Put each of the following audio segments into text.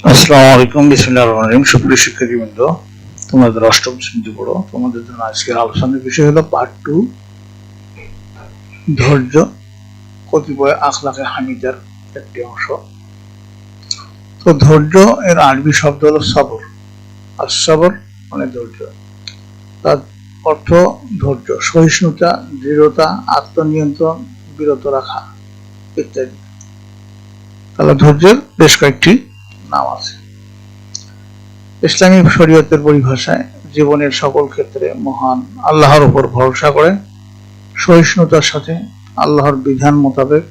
আসসালামু আলাইকুম, বিসমিল্লাহির রহমানির রহিম। সুপ্রিয় শিক্ষার্থীবৃন্দ, তোমাদের অষ্টম শ্রেণীতে পড়ো। তোমাদের জন্য আজকের আলোচনার বিষয় হলো পার্ট 2, ধৈর্য, কতিপয় আখলাকে হামিদার একটি অংশ। তো ধৈর্য এর আরবি শব্দ হলো সবর। আর সবর মানে ধৈর্য। তার অর্থ ধৈর্য, সহিষ্ণুতা, দৃঢ়তা, আত্মনিয়ন্ত্রণ, বিরত রাখা ইত্যাদি। তাহলে ধৈর্যের বেশ কয়েকটি নাম আছে। ইসলামী শরীয়তের পরিভাষায় জীবনের সকল ক্ষেত্রে মহান আল্লাহর উপর ভরসা করে সহিষ্ণুতার সাথে আল্লাহর বিধান মোতাবেক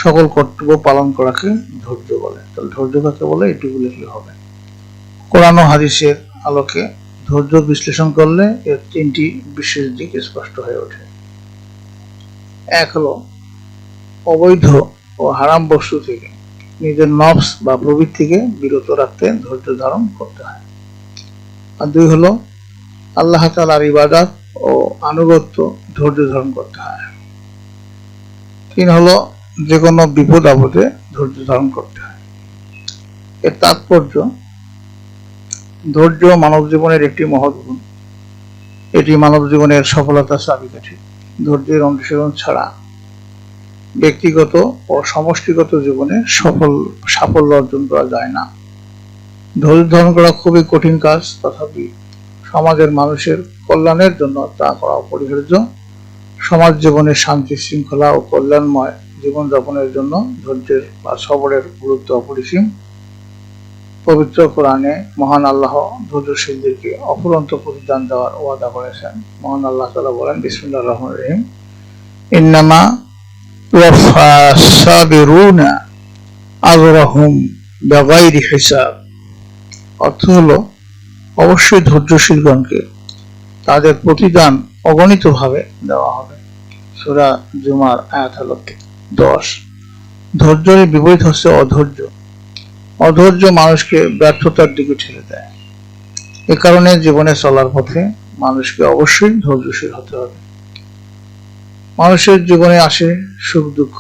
সকল কর্তব্য পালন করাকে ধৈর্য বলে। তাহলে ধৈর্য কাকে বলে এটুকু লিখলে হবে। কোরআন ও হাদিসের আলোকে ধৈর্য বিশ্লেষণ করলে এর তিনটি বিশেষ দিক স্পষ্ট হয়ে ওঠে। এক হলো অবৈধ ও হারাম বস্তু থেকে নিজের নফস বা প্রবৃত্তিকে বিরত রাখতে ধৈর্য ধারণ করতে হয়। আর দুই হলো আল্লাহ তাআলার ইবাদত ও আনুগত্য ধৈর্য ধারণ করতে হয়। তিন হলো যে কোনো বিপদ আপদে ধৈর্য ধারণ করতে হয়। এর তাৎপর্য, ধৈর্য মানব জীবনের একটি মহৎ গুণ। এটি মানব জীবনের সফলতার চাবিকাঠি। ধৈর্যের অনুশীলন ছাড়া ব্যক্তিগত ও সমষ্টিগত জীবনে সাফল্য অর্জন করা যায় না। ধৈর্য ধারণ করা খুবই কঠিন কাজ, তথাপি সমাজের মানুষের কল্যাণের জন্য তা করা অপরিহার্য। সমাজ জীবনের শান্তি শৃঙ্খলা ও কল্যাণময় জীবনযাপনের জন্য ধৈর্যের বা সবরের গুরুত্ব অপরিসীম। পবিত্র কোরআনে মহান আল্লাহ ধৈর্যশীলদেরকে অফুরন্ত প্রতিদান দেওয়ার ওয়াদা করেছেন। মহান আল্লাহ তাআলা বলেন, বিসমিল্লাহির রহমানির রহিম, ইন্নামা ইউওয়াফাস সাবিরুনা আজরাহুম বিগাইরি হিসাব। অর্থ হলো অবশ্যই ধৈর্যশীলগণকে তাদের প্রতিদান অগণিতভাবে দেওয়া হবে। সূরা জুমার আয়াত হলো 10। ধৈর্যের বিপরীত হচ্ছে অধৈর্য। অধৈর্য মানুষকে ব্যর্থতার দিকে ঠেলে দেয়। এ কারণে জীবনে চলার পথে মানুষকে অবশ্যই ধৈর্যশীল হতে হবে। মানুষের জীবনে আসে সুখ দুঃখ,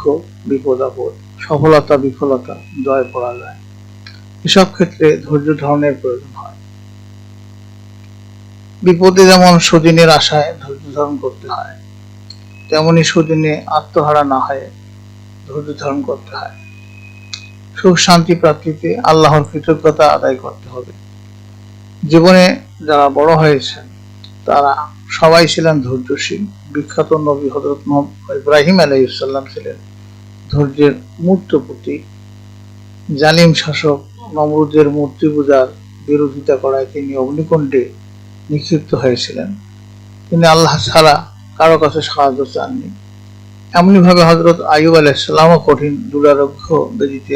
বিপদ আপদ, সফলতা বিফলতা, জয় পরাজয়। এসব ক্ষেত্রে ধৈর্য ধারণের প্রয়োজন হয়। বিপদে যেমন সুদিনের আশায় ধৈর্য ধারণ করতে হয়, তেমনি সুদিনে আত্মহারা না হয়ে ধৈর্য ধারণ করতে হয়। সুখ শান্তি প্রাপ্তিতে আল্লাহর কৃতজ্ঞতা আদায় করতে হবে। জীবনে যারা বড় হয়েছেন তারা সবাই ছিলেন ধৈর্যশীল। বিখ্যাত নবী হযরত ইব্রাহিম আলাইহিস সালাম ছিলেন ধৈর্যের মূর্ত প্রতীক। জালিম শাসক নমরুদের মূর্তি পূজার বিরোধিতা করায় তিনি অগ্নিকুণ্ডে নিক্ষিপ্ত হয়েছিলেন। তিনি আল্লাহ ছাড়া কারো কাছে সাহায্য চাননি। এমনিভাবে হযরত আইয়ুব আলাইহিস সালামও কঠিন দুরারোগ্য ব্যাধিতে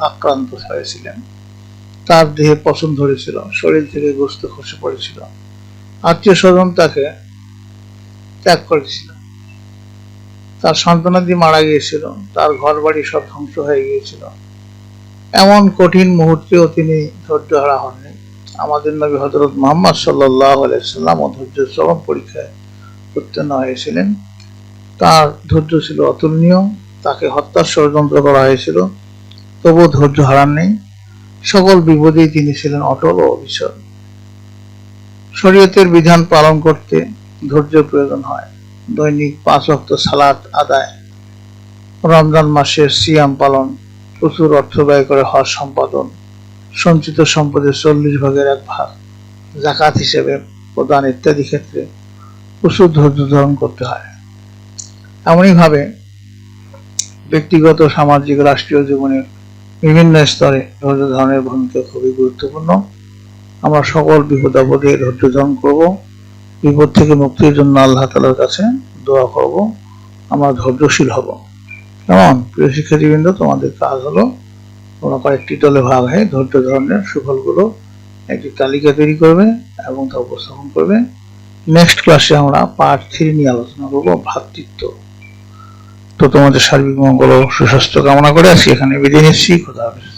আক্রান্ত হয়েছিলেন। তার দেহে পশম ধরেছিল, শরীর থেকে গোশত খসে পড়েছিল, আত্মীয় স্বজন তাকে ত্যাগ করেছিল, তার সন্তানাদি মারা গিয়েছিল, তার ঘর বাড়ি সব ধ্বংস হয়ে গিয়েছিল। এমন কঠিন মুহূর্তেও তিনি ধৈর্যহারা হননি। আমাদের নবী হযরত মুহাম্মদ সাল্লাল্লাহু আলাইহি সাল্লাম ধৈর্যের চরম পরীক্ষায় উত্তীর্ণ হয়েছিলেন। তার ধৈর্য ছিল অতুলনীয়। তাকে হত্যার ষড়যন্ত্র করা হয়েছিল, তবুও ধৈর্য হারাননি। সকল বিপদেই তিনি ছিলেন অটল ও অবিচল। শরীয়তের বিধান পালন করতে ধৈর্যের প্রয়োজন হয়। দৈনিক 5 ওয়াক্ত সালাত আদায়, রমজান মাসের সিয়াম পালন, প্রচুর অর্থ ব্যয় করে হজ সম্পাদন, সঞ্চিত সম্পদের 40 ভাগের 1 ভাগ যাকাত হিসেবে প্রদান ইত্যাদি ক্ষেত্রে প্রচুর ধৈর্য ধারণ করতে হয়। এমনইভাবে ব্যক্তিগত, সামাজিক, রাষ্ট্রীয় জীবনের বিভিন্ন স্তরে ধৈর্য ধারণের ভূমিকা খুবই গুরুত্বপূর্ণ। আমরা সকল বিপদ আপদে ধৈর্য ধারণ করব। বিপদ থেকে মুক্তির জন্য আল্লাহ তাআলার কাছে দোয়া করব। আমরা ধৈর্যশীল হব। কেমন প্রিয় শিক্ষার্থীবৃন্দ, তোমাদের কাজ হলো তোমরা কয়েকটি দলে ভাগ হয়ে ধৈর্য ধারণের সুফলগুলো একটি তালিকা তৈরি করবে এবং তা উপস্থাপন করবে। নেক্সট ক্লাসে আমরা পার্ট 3 নিয়ে আলোচনা করব, ভ্রাতৃত্ব। তো তোমাদের সার্বিক মঙ্গল ও সুস্বাস্থ্য কামনা করে আজকে এখানে বিদায় নিচ্ছি। খোদা হাফেজ।